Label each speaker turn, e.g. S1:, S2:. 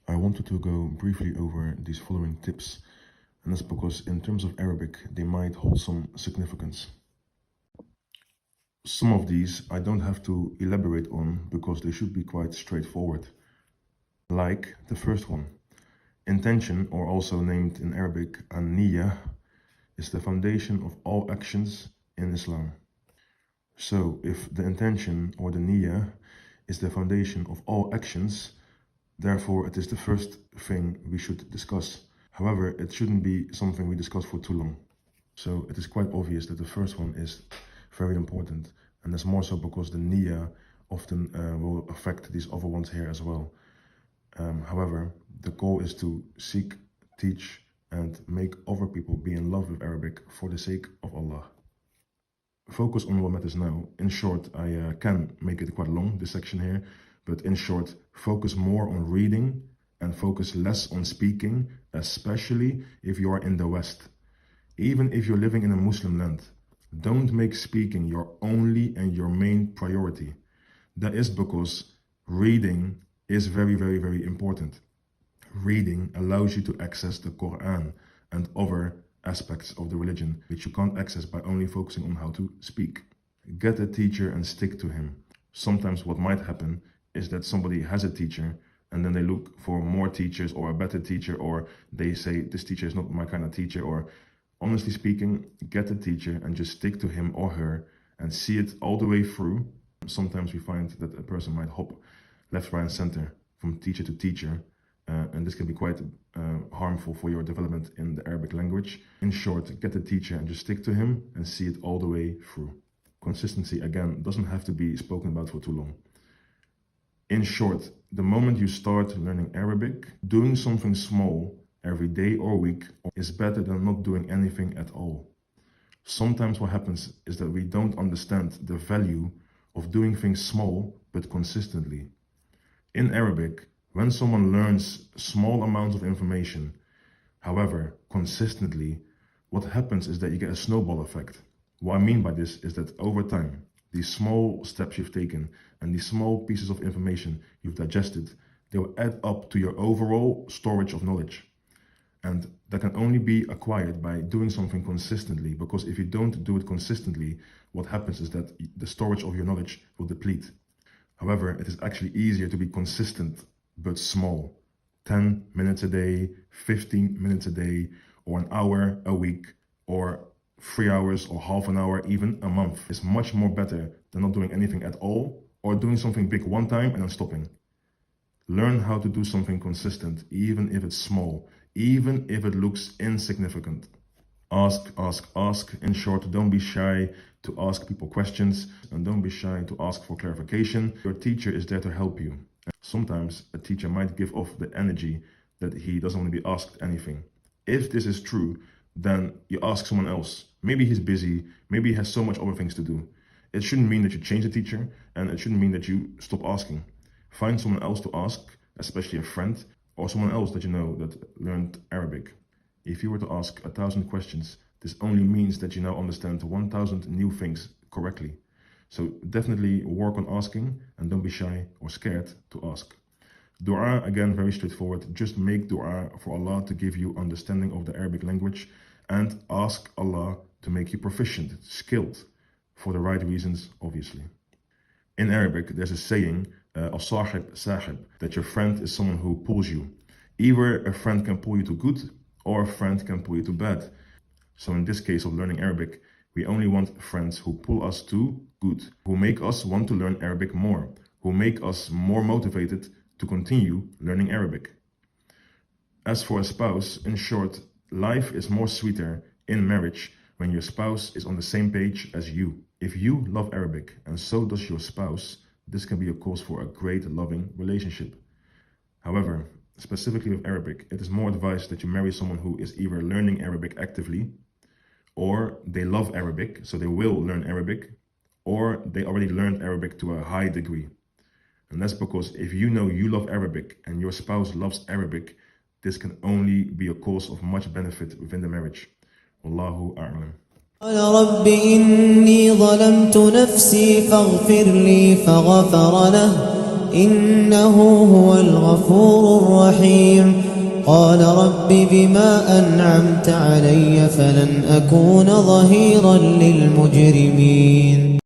S1: I wanted to go briefly over these following tips, and that's because in terms of Arabic, they might hold some significance. Some of these I don't have to elaborate on because they should be quite straightforward. Like the first one, intention, or also named in Arabic an-niyyah, is the foundation of all actions in Islam. So if the intention or the niyyah is the foundation of all actions, therefore it is the first thing we should discuss. However, it shouldn't be something we discuss for too long. So it is quite obvious that the first one is very important, and that's more so because the niyyah often will affect these other ones here as well. However, the goal is to seek, teach, and make other people be in love with Arabic for the sake of Allah. Focus on what matters now. In short, I can make it quite long, this section here, but in short, focus more on reading and focus less on speaking, especially if you are in the West. Even if you're living in a Muslim land, don't make speaking your only and your main priority. That is because reading is very, very, very important. Reading allows you to access the Quran and other aspects of the religion, which you can't access by only focusing on how to speak. Get a teacher and stick to him. Sometimes what might happen is that somebody has a teacher and then they look for more teachers or a better teacher, or they say this teacher is not my kind of teacher, or honestly speaking, get a teacher and just stick to him or her and see it all the way through. Sometimes we find that a person might hop left, right, and center from teacher to teacher, and this can be quite harmful for your development in the Arabic language. In short, get a teacher and just stick to him and see it all the way through. Consistency, again, doesn't have to be spoken about for too long. In short, the moment you start learning Arabic, doing something small every day or week is better than not doing anything at all. Sometimes what happens is that we don't understand the value of doing things small but consistently. In Arabic, when someone learns small amounts of information, however, consistently, what happens is that you get a snowball effect. What I mean by this is that over time, these small steps you've taken and these small pieces of information you've digested, they will add up to your overall storage of knowledge. And that can only be acquired by doing something consistently, because if you don't do it consistently, what happens is that the storage of your knowledge will deplete. However, it is actually easier to be consistent but small. 10 minutes a day, 15 minutes a day, or an hour a week, or 3 hours or half an hour, even a month is much more better than not doing anything at all, or doing something big one time and then stopping. Learn how to do something consistent, even if it's small, even if it looks insignificant. Ask, ask, ask. In short, don't be shy to ask people questions, and don't be shy to ask for clarification. Your teacher is there to help you. Sometimes a teacher might give off the energy that he doesn't want to be asked anything. If this is true, then you ask someone else. Maybe he's busy, maybe he has so much other things to do. It shouldn't mean that you change the teacher, and it shouldn't mean that you stop asking. Find someone else to ask, especially a friend, or someone else that you know that learned Arabic. If you were to ask 1,000 questions, this only means that you now understand 1,000 new things correctly. So definitely work on asking, and don't be shy or scared to ask. Dua, again, very straightforward. Just make dua for Allah to give you understanding of the Arabic language, and ask Allah to make you proficient, skilled, for the right reasons, obviously. In Arabic, there's a saying, as-sahib sahib, that your friend is someone who pulls you. Either a friend can pull you to good, or a friend can pull you to bad. So in this case of learning Arabic, we only want friends who pull us to good, who make us want to learn Arabic more, who make us more motivated to continue learning Arabic. As for a spouse, in short, life is more sweeter in marriage when your spouse is on the same page as you. If you love Arabic and so does your spouse, this can be a cause for a great loving relationship. However, specifically with Arabic, it is more advised that you marry someone who is either learning Arabic actively, or they love Arabic, so they will learn Arabic, or they already learned Arabic to a high degree. And that's because if you know you love Arabic and your spouse loves Arabic, this can only be a cause of much benefit within the marriage. Wallahu a'lam.
S2: قال رب إني ظلمت نفسي فاغفر لي فغفر له إنه هو الغفور الرحيم. قال رب بما أنعمت علي فلن أكون ظهيرا للمجرمين.